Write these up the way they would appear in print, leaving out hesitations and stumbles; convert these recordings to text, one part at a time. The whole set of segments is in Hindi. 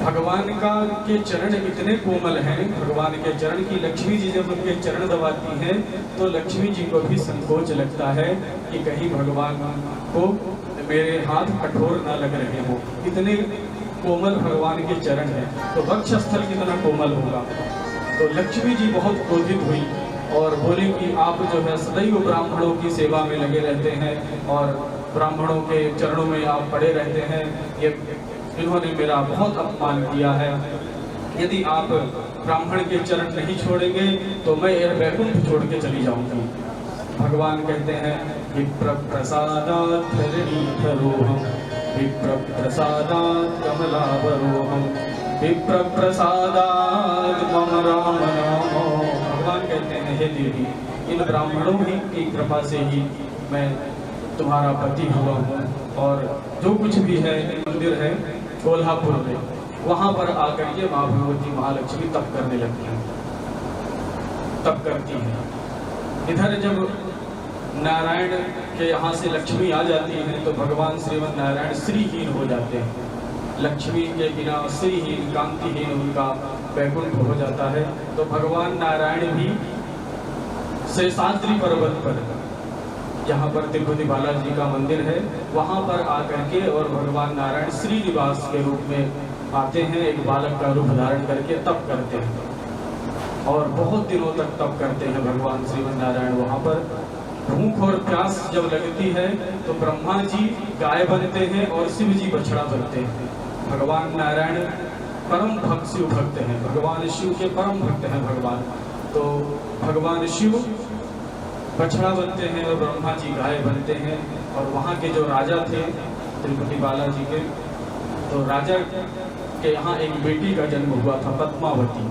भगवान का के चरण इतने कोमल हैं, भगवान के चरण की लक्ष्मी जी जब उनके चरण दबाती हैं तो लक्ष्मी जी को भी संकोच लगता है कि कहीं भगवान को मेरे हाथ कठोर ना लग रहे हो। इतने कोमल भगवान के चरण हैं, तो वक्षस्थल कितना कोमल होगा। तो लक्ष्मी जी बहुत क्रोधित हुई और बोली कि आप जो है सदैव ब्राह्मणों की सेवा में लगे रहते हैं और ब्राह्मणों के चरणों में आप पड़े रहते हैं, ये इन्होंने मेरा बहुत अपमान किया है। यदि आप ब्राह्मण के चरण नहीं छोड़ेंगे तो मैं यह वैकुंठ छोड़ के चली जाऊंगी। भगवान कहते हैं विप्र प्रसादात् धरणीधरोऽहं, विप्र प्रसादात् कमलावरोऽहं, विप्र प्रसादात् मम राम नामो। भगवान कहते हैं हे देवी, इन ब्राह्मणों की कृपा से ही मैं तुम्हारा पति हुआ हूँ। और जो कुछ भी है, मंदिर है कोल्हापुर में, वहाँ पर आकर के माँ भगवती महालक्ष्मी तप करने लगती हैं, तप करती हैं। इधर जब नारायण के यहाँ से लक्ष्मी आ जाती है तो भगवान श्रीमन नारायण श्रीहीन हो जाते हैं। लक्ष्मी के बिना श्रीहीन कांतिहीन उनका वैकुंठ हो जाता है। तो भगवान नारायण भी शेषाद्रि पर्वत पर, जहाँ पर तिरुपति बालाजी का मंदिर है, वहाँ पर आकर के और भगवान नारायण श्रीनिवास के रूप में आते हैं, एक बालक का रूप धारण करके तप करते हैं और बहुत दिनों तक तप करते हैं भगवान श्रीमन नारायण। वहाँ पर भूख और प्यास जब लगती है तो ब्रह्मा जी गाय बनते हैं और शिव जी बछड़ा बनते हैं। भगवान नारायण परम भक्त शिव भक्त हैं, भगवान शिव के परम भक्त हैं भगवान। तो भगवान शिव बछड़ा बनते हैं और ब्रह्मा जी गाय बनते हैं। और वहाँ के जो राजा थे तिरुपति बालाजी के, तो राजा के यहाँ एक बेटी का जन्म हुआ था, पद्मावती,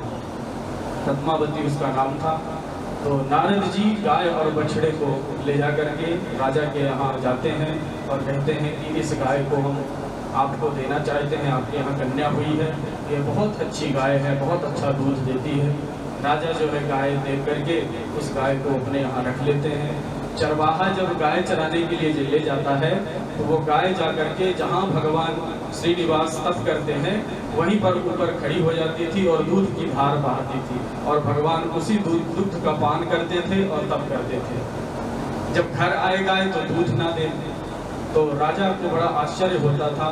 पद्मावती उसका नाम था। तो नारद जी गाय और बछड़े को ले जा करके राजा के यहाँ जाते हैं और कहते हैं कि इस गाय को हम आपको देना चाहते हैं, आपके यहाँ कन्या हुई है, ये बहुत अच्छी गाय है, बहुत अच्छा दूध देती है। राजा जो है गाय देख करके उस गाय को अपने यहाँ रख लेते हैं। चरवाहा जब गाय चराने के लिए ले जाता है तो वो गाय जा करके जहाँ भगवान श्रीनिवास तप करते हैं वहीं पर ऊपर खड़ी हो जाती थी और दूध की धार बहाती थी और भगवान उसी दूध का पान करते थे और तप करते थे। जब घर आए गाय तो दूध ना दे तो राजा को बड़ा आश्चर्य होता था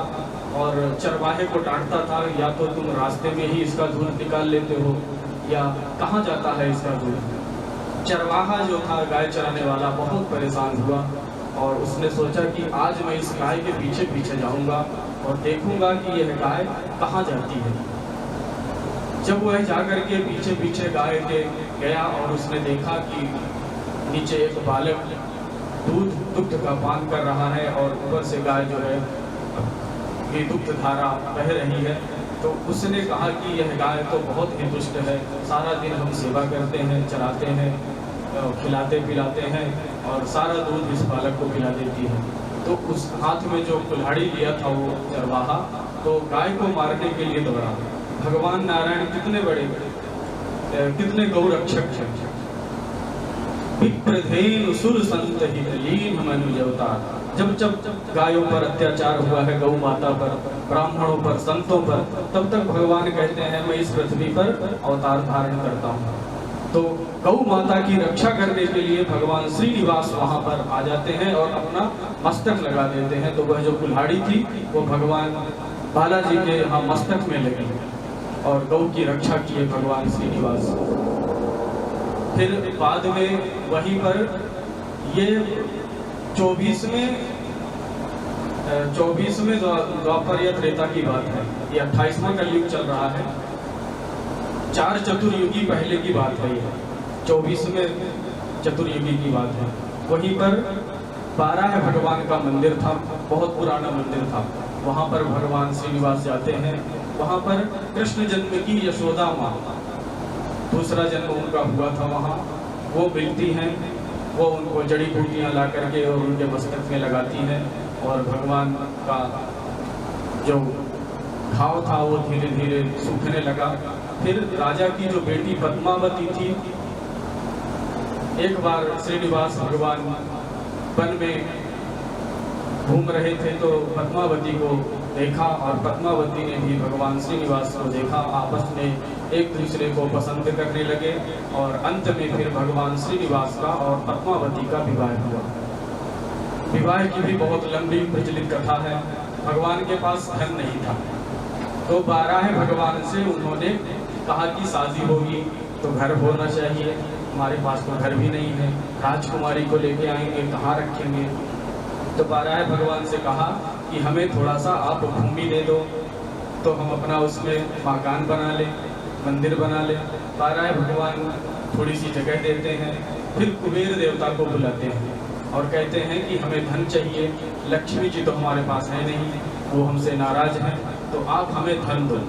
और चरवाहे को डांटता था, या तो तुम रास्ते में ही इसका दूध निकाल लेते हो या कहाँ जाता है इसका दूध। चरवाहा जो था गाय चराने वाला बहुत परेशान हुआ और उसने सोचा कि आज मैं इस गाय के पीछे पीछे जाऊंगा और देखूंगा कि यह गाय कहाँ जाती है। जब वह जाकर के पीछे पीछे गाय के गया और उसने देखा कि नीचे एक बालक दुग्ध का पान कर रहा है और ऊपर से गाय जो है ये दुग्ध धारा बह रही है, तो उसने कहा कि यह गाय तो बहुत ही दुष्ट है, सारा दिन हम सेवा करते हैं, चराते हैं, खिलाते पिलाते हैं और सारा दूध इस बालक को पिला देती है। तो उस हाथ में जो कुल्हाड़ी लिया था वो चरवाहा, तो गाय को मारने के लिए दौड़ा। भगवान नारायण कितने बड़े कितने गौरक्षक हैं। विप्रधेनु सुर संत हित लीन मनुज अवतार। जब जब गायों पर अत्याचार हुआ है, गौ माता पर, ब्राह्मणों पर, संतों पर, तब तक भगवान कहते हैं मैं इस पृथ्वी पर अवतार धारण करता हूँ। तो गौ माता की रक्षा करने के लिए भगवान श्रीनिवास वहाँ पर आ जाते हैं और अपना मस्तक लगा देते हैं। तो वह जो कुल्हाड़ी थी वो भगवान बालाजी के यहाँ मस्तक में लगी और गौ की रक्षा किए भगवान श्रीनिवास। फिर बाद में वहीं पर ये 24वें द्वापर या त्रेता की बात है, ये 28वां कलयुग चल रहा है। 4 चतुर्युगी पहले की बात है, ये 24वें चतुर्युगी की बात है। वहीं पर 12 भगवान का मंदिर था, बहुत पुराना मंदिर था। वहाँ पर भगवान श्रीनिवास जाते हैं। वहाँ पर कृष्ण जन्म की यशोदा माँ, दूसरा जन्म उनका हुआ था, वहाँ वो मिलती हैं, वो उनको जड़ी बूटियाँ ला करके और उनके मस्तक में लगाती हैं और भगवान का जो घाव था वो धीरे धीरे सूखने लगा। फिर राजा की जो बेटी पद्मावती थी, एक बार श्रीनिवास भगवान वन में घूम रहे थे तो पद्मावती को देखा और पद्मावती ने भी भगवान श्रीनिवास को देखा। आपस में एक दूसरे को पसंद करने लगे और अंत में फिर भगवान श्रीनिवास का और पद्मावती का विवाह हुआ। विवाह की भी बहुत लंबी प्रचलित कथा है। भगवान के पास धन नहीं था, तो 12 भगवान से उन्होंने कहा कि शादी होगी तो घर होना चाहिए, हमारे पास तो घर भी नहीं है, राजकुमारी को लेके आएंगे कहाँ रखेंगे। तो 12 भगवान से कहा कि हमें थोड़ा सा आप भूमि दे दो तो हम अपना उसमें मकान बना लें, मंदिर बना लें। 12 भगवान थोड़ी सी जगह देते हैं, फिर कुबेर देवता को बुलाते हैं और कहते हैं कि हमें धन चाहिए, लक्ष्मी जी तो हमारे पास है नहीं, वो हमसे नाराज हैं, तो आप हमें धन दो।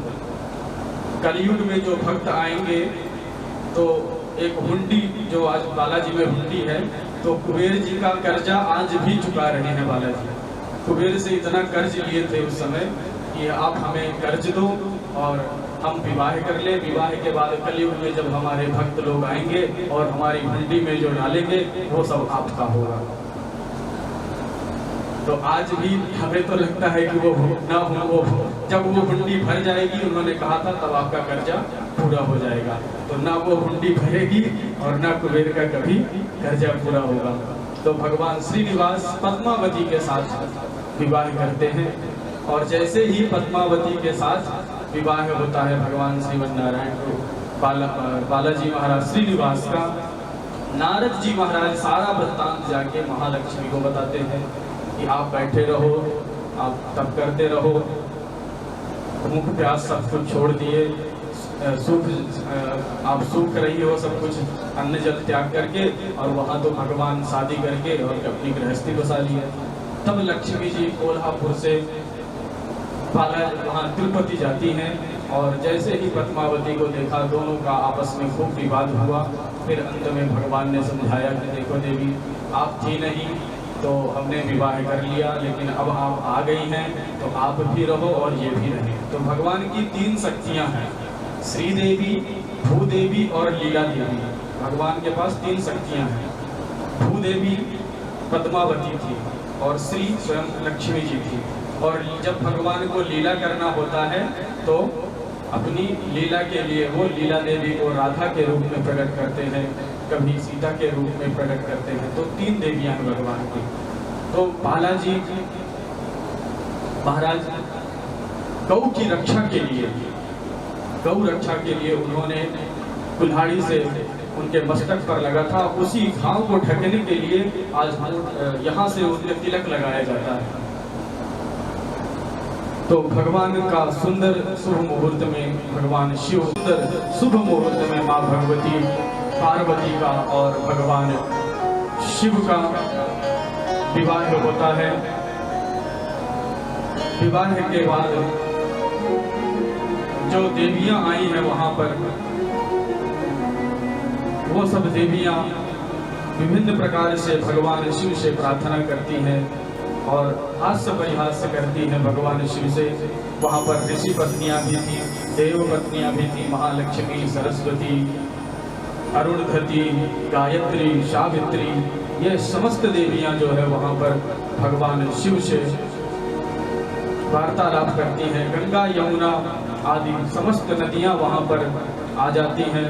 कलयुग में जो भक्त आएंगे तो एक हुंडी, जो आज बालाजी में हुंडी है, तो कुबेर जी का कर्जा आज भी चुका रहे हैं बालाजी। कुबेर से इतना कर्ज लिए थे उस समय कि आप हमें कर्ज दो और हम विवाह कर ले। विवाह के बाद कलयुग में जब हमारे भक्त लोग आएंगे और हमारी हुंडी में जो डालेंगे वो सब आपका होगा। तो आज भी हमें तो लगता है कि वो ना हो, वो जब वो हुंडी भर जाएगी, उन्होंने कहा था तब आपका कर्जा पूरा हो जाएगा। तो ना वो हुंडी भरेगी और ना कुबेर का कभी कर्जा पूरा होगा। तो भगवान श्रीनिवास पद्मावती के साथ विवाह करते हैं और जैसे ही पद्मावती के साथ विवाह होता है भगवान श्रीमन्नारायण को बालाजी महाराज श्रीनिवास का, नारद जी महाराज सारा वृत्तांत जाके महालक्ष्मी को बताते हैं कि आप बैठे रहो, आप तप करते रहो, भूख प्यास सब कुछ छोड़ दिए, आप सूख रही हो सब कुछ अन्न जल त्याग करके, और वहाँ तो भगवान शादी करके और अपनी गृहस्थी बसा ली है। तब लक्ष्मी जी कोल्हापुर से वहाँ तिरुपति जाती हैं और जैसे ही पद्मावती को देखा दोनों का आपस में खूब विवाद हुआ। फिर अंत में भगवान ने समझाया कि देखो देवी, आप थी नहीं तो हमने विवाह कर लिया, लेकिन अब आप आ गई हैं तो आप भी रहो और ये भी रहे। तो भगवान की 3 शक्तियाँ हैं, श्री देवी, भूदेवी और लीला देवी। भगवान के पास 3 शक्तियाँ हैं। भूदेवी पद्मावती थी और श्री स्वयं लक्ष्मी जी थी। और जब भगवान को लीला करना होता है तो अपनी लीला के लिए वो लीला देवी को राधा के रूप में प्रकट करते हैं, कभी सीता के रूप में प्रकट करते हैं। तो 3 देवियां हैं भगवान की। तो बालाजी महाराज गौ की रक्षा के लिए, गौ रक्षा के लिए उन्होंने कुल्हाड़ी से उनके मस्तक पर लगा था, उसी घाव को ढकने के लिए आज यहाँ से उनके तिलक लगाया जाता है। तो भगवान का सुंदर शुभ मुहूर्त में भगवान शिव, सुंदर शुभ मुहूर्त में माँ भगवती पार्वती का और भगवान शिव का विवाह होता है। विवाह के बाद जो देवियां आई हैं वहां पर, वो सब देवियां विभिन्न प्रकार से भगवान शिव से प्रार्थना करती हैं और हास्य परिहास्य करती हैं भगवान शिव से। वहाँ पर ऋषि पत्नियाँ भी थी, देव पत्नियाँ भी थी, महालक्ष्मी, सरस्वती, अरुणधति, गायत्री, सावित्री, ये समस्त देवियाँ जो है वहाँ पर भगवान शिव से वार्तालाप करती हैं। गंगा, यमुना आदि समस्त नदियाँ वहाँ पर आ जाती हैं